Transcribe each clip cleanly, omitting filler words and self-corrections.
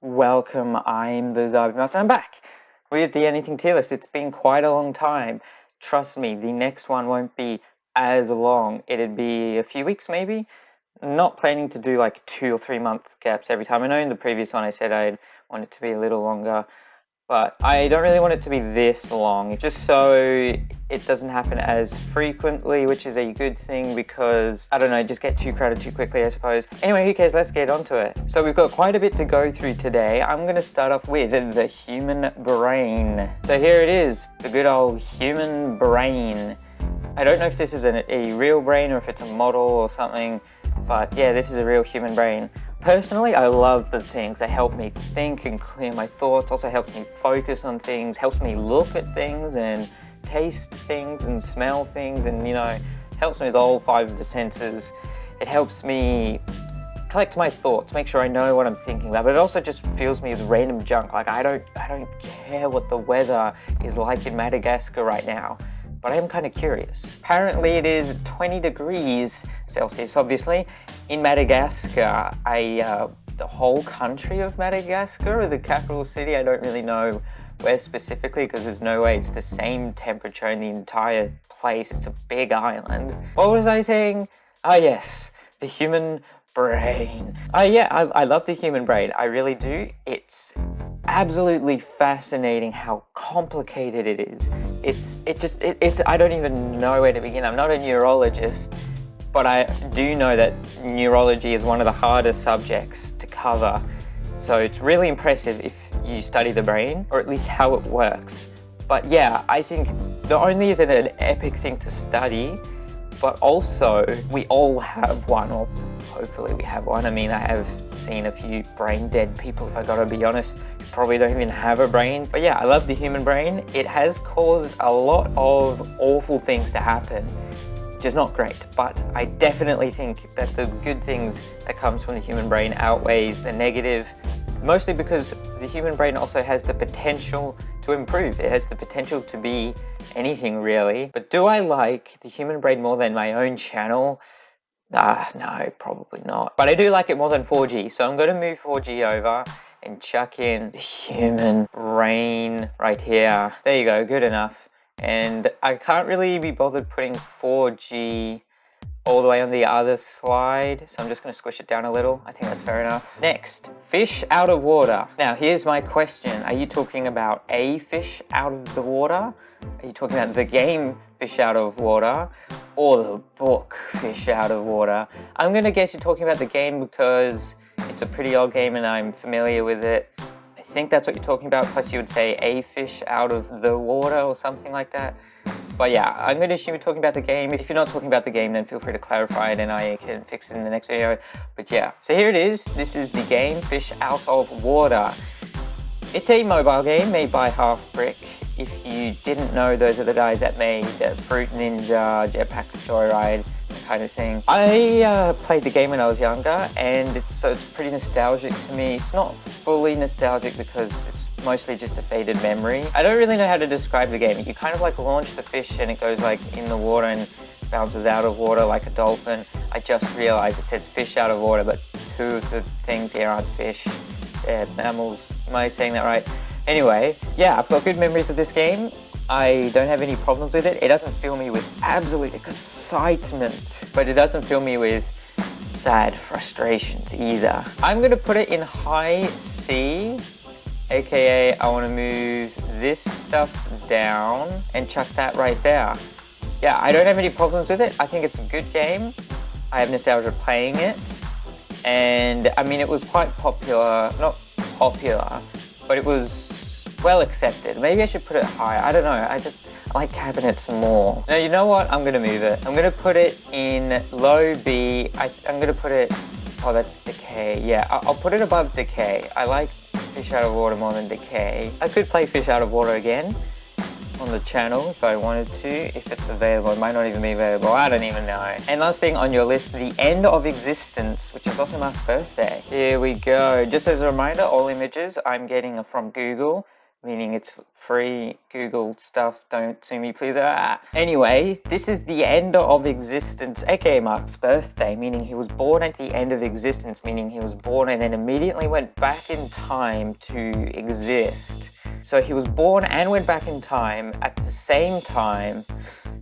Welcome, I'm the Zarbimaster. I'm back with the Anything tier list. It's been quite a long time. Trust me, the next one won't be as long. It'd be a few weeks maybe. Not planning to do like 2 or 3 month gaps every time. I know in the previous one I said I'd want it to be a little longer, but I don't really want it to be this long, just so it doesn't happen as frequently, which is a good thing because, I don't know, just get too crowded too quickly, I suppose. Anyway, who cares? Let's get onto it. So we've got quite a bit to go through today. I'm going to start off with the human brain. So here it is, the good old human brain. I don't know if this is a real brain or if it's a model or something, but yeah, this is a real human brain. Personally, I love the things. They help me think and clear my thoughts, also helps me focus on things, helps me look at things and taste things and smell things, and, you know, helps me with all 5 of the senses. It helps me collect my thoughts, make sure I know what I'm thinking about, but it also just fills me with random junk. Like, I don't care what the weather is like in Madagascar right now, but I am kind of curious. Apparently it is 20 degrees Celsius, obviously, in Madagascar. The whole country of Madagascar, or the capital city, I don't really know where specifically, because there's no way it's the same temperature in the entire place. It's a big island. What was I saying? Ah, yes, the human brain. Yeah, I love the human brain. I really do. It's absolutely fascinating how complicated it is. It's I don't even know where to begin. I'm not a neurologist, but I do know that neurology is one of the hardest subjects to cover. So it's really impressive if you study the brain, or at least how it works. But yeah, I think not only is it an epic thing to study, but also we all have one, or hopefully we have one. I mean, I have seen a few brain dead people, if I gotta be honest, who probably don't even have a brain. But yeah, I love the human brain. It has caused a lot of awful things to happen, which is not great, but I definitely think that the good things that comes from the human brain outweighs the negative, mostly because the human brain also has the potential to improve. It has the potential to be anything, really. But do I like the human brain more than my own channel? No, probably not. But I do like it more than 4G, so I'm going to move 4G over and chuck in the human brain right here. There you go, good enough. And I can't really be bothered putting 4G all the way on the other slide, so I'm just going to squish it down a little. I think that's fair enough. Next, fish out of water. Now, here's my question. Are you talking about a fish out of the water? Are you talking about the game Fish Out of Water, or the book Fish Out of Water? I'm going to guess you're talking about the game because it's a pretty old game and I'm familiar with it. I think that's what you're talking about, plus you would say a fish out of the water or something like that. But yeah, I'm going to assume you're talking about the game. If you're not talking about the game, then feel free to clarify it and I can fix it in the next video. But yeah, so here it is. This is the game Fish Out of Water. It's a mobile game made by Half Brick. If you didn't know, those are the guys that made Fruit Ninja, Jetpack Joyride, that kind of thing. I played the game when I was younger, and it's pretty nostalgic to me. It's not fully nostalgic because it's mostly just a faded memory. I don't really know how to describe the game. You kind of like launch the fish and it goes like in the water and bounces out of water like a dolphin. I just realized it says fish out of water, but 2 of the things here aren't fish. They're mammals. Am I saying that right? Anyway, yeah, I've got good memories of this game. I don't have any problems with it. It doesn't fill me with absolute excitement, but it doesn't fill me with sad frustrations either. I'm going to put it in high C, aka I want to move this stuff down and chuck that right there. Yeah, I don't have any problems with it. I think it's a good game. I have nostalgia playing it. And I mean, it was quite popular, not popular, but it was well accepted. Maybe I should put it higher. I don't know. I like cabinets more. Now, you know what? I'm going to move it. I'm going to put it in low B. I'm going to put it... Oh, that's decay. Yeah, I'll put it above decay. I like Fish Out of Water more than decay. I could play Fish Out of Water again on the channel if I wanted to, if it's available. It might not even be available. I don't even know. And last thing on your list, The End of Existence, which is also Mark's birthday. Here we go. Just as a reminder, all images I'm getting are from Google. meaning it's free Google stuff. Don't sue me, please. Anyway, this is the end of existence, aka Mark's birthday, meaning he was born at the end of existence, meaning he was born and then immediately went back in time to exist. So he was born and went back in time at the same time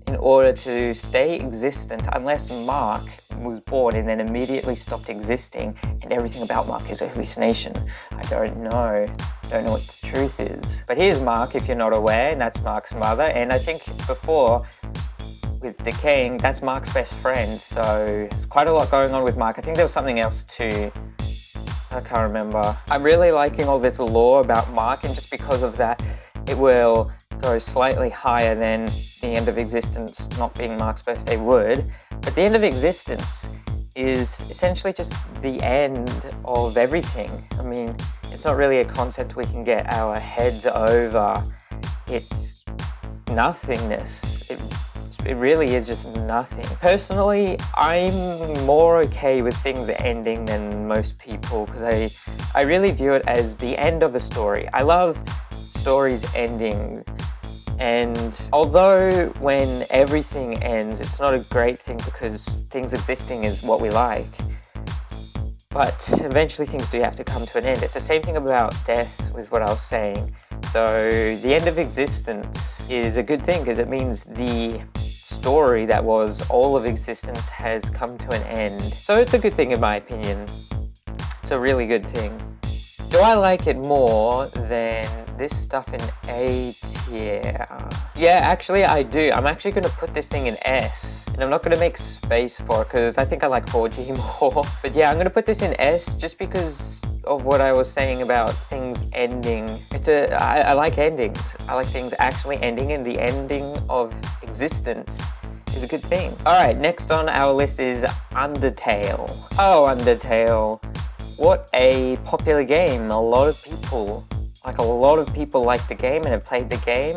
in order to stay existent, unless Mark was born and then immediately stopped existing and everything about Mark is a hallucination. I don't know what the truth is. But here's Mark, if you're not aware, and that's Mark's mother. And I think before, with Decaying, that's Mark's best friend. So there's quite a lot going on with Mark. I think there was something else too. I can't remember. I'm really liking all this lore about Mark, and just because of that, it will go slightly higher than the end of existence not being Mark's birthday would. But the end of existence is essentially just the end of everything. I mean, it's not really a concept we can get our heads over. It's nothingness. It really is just nothing. Personally, I'm more okay with things ending than most people because I really view it as the end of a story. I love stories ending. And although when everything ends, it's not a great thing because things existing is what we like, but eventually things do have to come to an end. It's the same thing about death with what I was saying. So the end of existence is a good thing because it means the story that was all of existence has come to an end. So it's a good thing in my opinion. It's a really good thing. Do I like it more than this stuff in A tier? Yeah, actually I do. I'm actually going to put this thing in S. And I'm not going to make space for it because I think I like 4G more. But yeah, I'm going to put this in S just because of what I was saying about things ending. I like endings. I like things actually ending, and the ending of existence is a good thing. Alright, next on our list is Undertale. Oh, Undertale. What a popular game. A lot of people like the game and have played the game,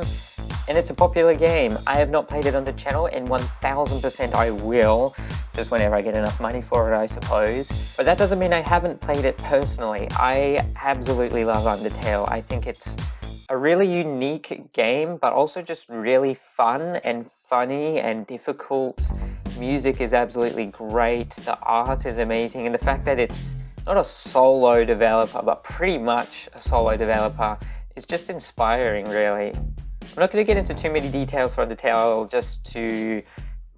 and it's a popular game. I have not played it on the channel, and 1000% I will, just whenever I get enough money for it, I suppose. But that doesn't mean I haven't played it personally. I absolutely love Undertale. I think it's a really unique game, but also just really fun and funny and difficult. Music is absolutely great. The art is amazing, and the fact that it's not a solo developer, but pretty much a solo developer, is just inspiring, really. I'm not going to get into too many details for Undertale, just to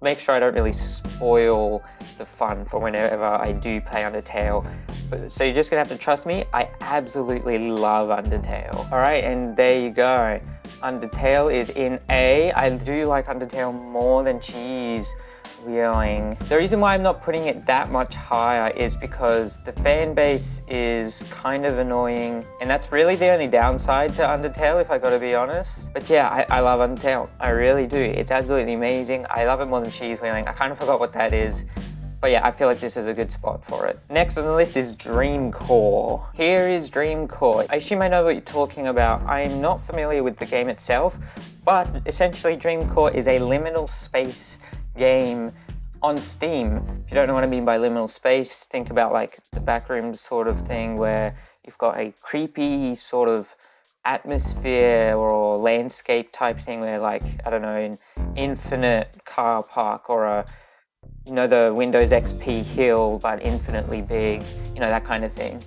make sure I don't really spoil the fun for whenever I do play Undertale. So you're just going to have to trust me, I absolutely love Undertale. Alright, and there you go. Undertale is in A. I do like Undertale more than Cheese Wheeling. The reason why I'm not putting it that much higher is because the fan base is kind of annoying, and that's really the only downside to Undertale, if I gotta be honest. But yeah, I love Undertale. I really do. It's absolutely amazing. I love it more than Cheese Wheeling. I kind of forgot what that is. But yeah, I feel like this is a good spot for it. Next on the list is Dreamcore. Here is Dreamcore. I assume I know what you're talking about. I'm not familiar with the game itself, but essentially Dreamcore is a liminal space game on Steam. If you don't know what I mean by liminal space, think about like the Backrooms sort of thing where you've got a creepy sort of atmosphere or landscape type thing where, like, I don't know, an infinite car park or a, you know, the Windows XP hill but infinitely big, you know, that kind of thing.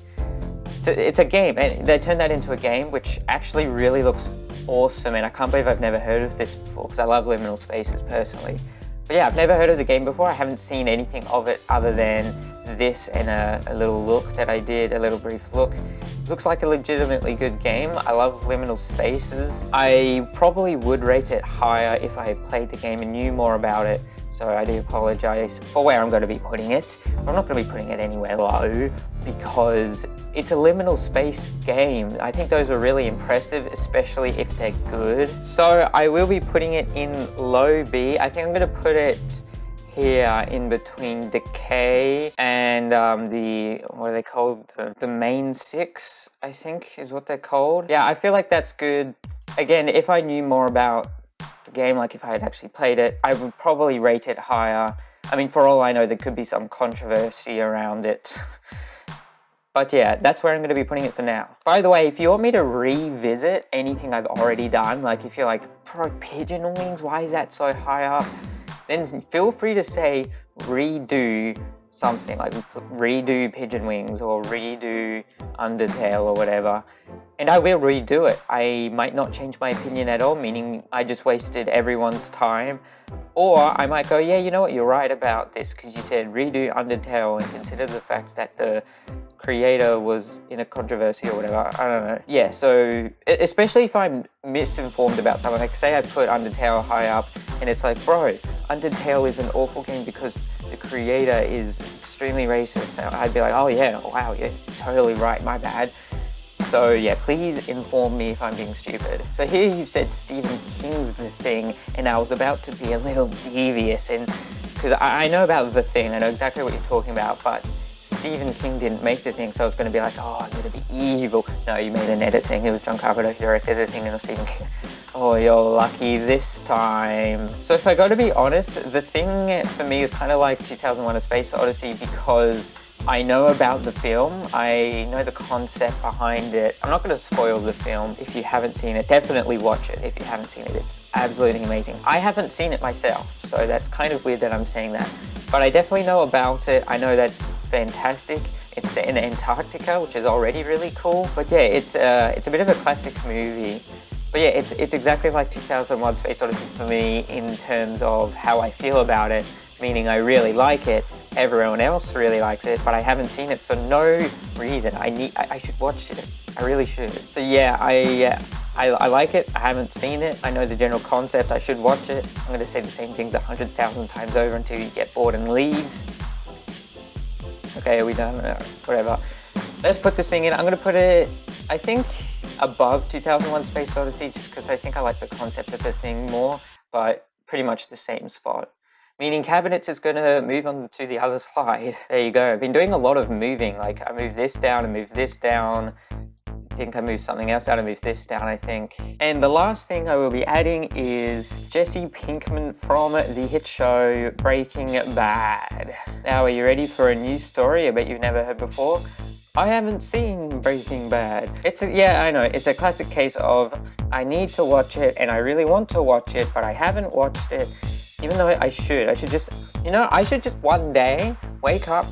It's a game, and they turned that into a game which actually really looks awesome, and I can't believe I've never heard of this before because I love liminal spaces personally. But yeah, I've never heard of the game before. I haven't seen anything of it other than this and a little look that I did, a little brief look. Looks like a legitimately good game. I love liminal spaces. I probably would rate it higher if I played the game and knew more about it. So I do apologize for where I'm going to be putting it. I'm not going to be putting it anywhere low because it's a liminal space game. I think those are really impressive, especially if they're good. So I will be putting it in low B. I think I'm going to put it here in between Decay and what are they called? The main six, I think is what they're called. Yeah, I feel like that's good. Again, if I knew more about the game, like if I had actually played it, I would probably rate it higher. I mean, for all I know, there could be some controversy around it. But yeah, that's where I'm going to be putting it for now. By the way, if you want me to revisit anything I've already done, like if you're like, bro, Pigeon Wings, why is that so high up? Then feel free to say redo something, like redo Pigeon Wings or redo Undertale or whatever. And I will redo it. I might not change my opinion at all, meaning I just wasted everyone's time. Or I might go, yeah, you know what, you're right about this, because you said redo Undertale and consider the fact that the creator was in a controversy or whatever. I don't know. Yeah, so especially if I'm misinformed about something, like say I put Undertale high up and it's like, bro, Undertale is an awful game because the creator is extremely racist. And I'd be like, oh yeah, wow, you're totally right, my bad. So yeah, please inform me if I'm being stupid. So here you said Stephen King's The Thing, and I was about to be a little devious, and because I know about The Thing, I know exactly what you're talking about, but Stephen King didn't make The Thing, so I was going to be like, oh, I'm going to be evil. No, you made an edit saying it was John Carpenter who directed The Thing and it was Stephen King. Oh, you're lucky this time. So if I got to be honest, The Thing for me is kind of like 2001: A Space Odyssey because I know about the film, I know the concept behind it. I'm not going to spoil the film. If you haven't seen it, definitely watch it. If you haven't seen it, it's absolutely amazing. I haven't seen it myself, so that's kind of weird that I'm saying that. But I definitely know about it. I know that's fantastic. It's set in Antarctica, which is already really cool. But yeah, it's a bit of a classic movie. But yeah, it's exactly like 2001: Space Odyssey for me in terms of how I feel about it, meaning I really like it. Everyone else really likes it, but I haven't seen it for no reason. I should watch it. I really should. So yeah, I like it. I haven't seen it. I know the general concept. I should watch it. I'm going to say the same things 100,000 times over until you get bored and leave. Okay, are we done? Whatever. Let's put this thing in. I'm going to put it, I think, above 2001: Space Odyssey, just because I think I like the concept of the thing more, but pretty much the same spot. Meaning cabinets is going to move on to the other slide. There you go. I've been doing a lot of moving. Like I move this down and move this down. I think I moved something else down and move this down, I think. And the last thing I will be adding is Jesse Pinkman from the hit show Breaking Bad. Now, are you ready for a new story I bet you've never heard before? I haven't seen Breaking Bad. Yeah, I know. It's a classic case of I need to watch it and I really want to watch it, but I haven't watched it. Even though I should just, I should just one day wake up,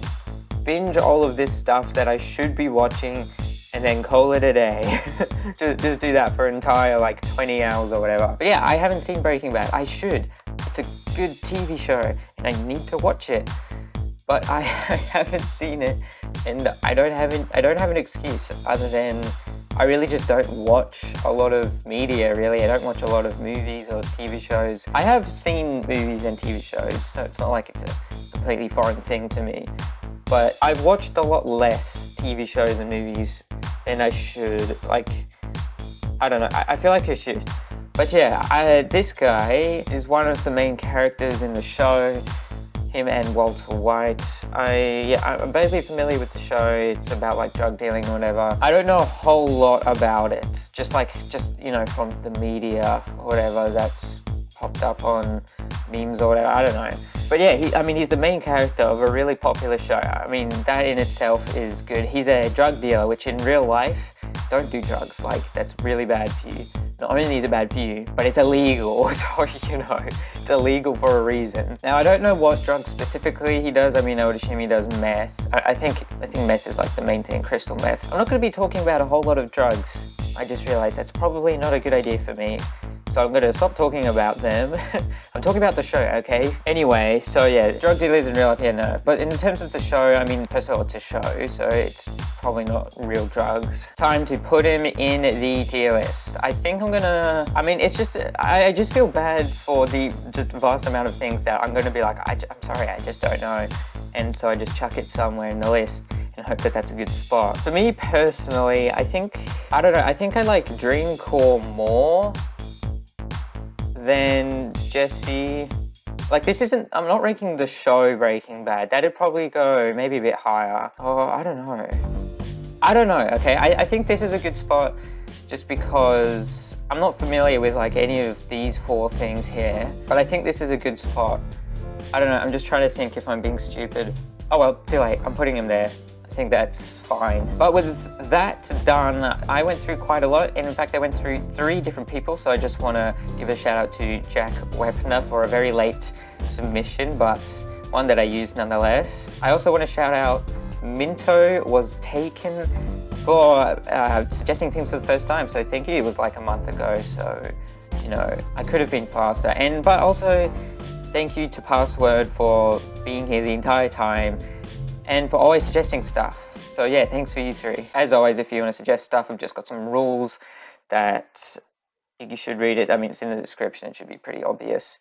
binge all of this stuff that I should be watching, and then call it a day. just do that for an entire 20 hours or whatever. But yeah, I haven't seen Breaking Bad. I should. It's a good TV show, and I need to watch it. But I haven't seen it, and I don't have an excuse other than I really just don't watch a lot of media, really. I don't watch a lot of movies or TV shows. I have seen movies and TV shows, so it's not like it's a completely foreign thing to me. But I've watched a lot less TV shows and movies than I should. I don't know, I feel like I should. But yeah, this guy is one of the main characters in the show. Him and Walter White. I'm basically familiar with the show. It's about drug dealing or whatever. I don't know a whole lot about it. Just from the media or whatever that's popped up on memes or whatever. I don't know. But yeah, he's the main character of a really popular show. I mean, that in itself is good. He's a drug dealer, which in real life, don't do drugs. That's really bad for you. Not only is it bad for you, but it's illegal, so it's illegal for a reason. Now, I don't know what drugs specifically he does. I would assume he does meth. I think meth is the main thing, crystal meth. I'm not going to be talking about a whole lot of drugs. I just realized that's probably not a good idea for me. So I'm going to stop talking about them. I'm talking about the show, okay? Anyway, so yeah, drug dealers in real life, yeah, no. But in terms of the show, first of all, it's a show, so it's probably not real drugs. Time to put him in the tier list. I think I'm gonna, it's just, I just feel bad for the just vast amount of things that I'm gonna be I'm sorry, I just don't know. And so I just chuck it somewhere in the list and hope that that's a good spot. For me personally, I think I like Dreamcore more than Jesse. I'm not ranking the show Breaking Bad. That'd probably go maybe a bit higher. Oh, I don't know, okay? I think this is a good spot just because I'm not familiar with any of these four things here, but I think this is a good spot. I don't know, I'm just trying to think if I'm being stupid. Oh well, too late, I'm putting him there. I think that's fine. But with that done, I went through quite a lot, and in fact I went through 3 different people, so I just want to give a shout out to Jack Webner for a very late submission, but one that I used nonetheless. I also want to shout out Minto was taken for suggesting things for the first time, so thank you. It was like a month ago, so you know, I could have been faster. But also thank you to Password for being here the entire time and for always suggesting stuff. So yeah, thanks for you 3. As always, if you want to suggest stuff, I've just got some rules that you should read it. I mean, it's in the description, it should be pretty obvious.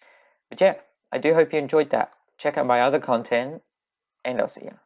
But yeah, I do hope you enjoyed that. Check out my other content, and I'll see you.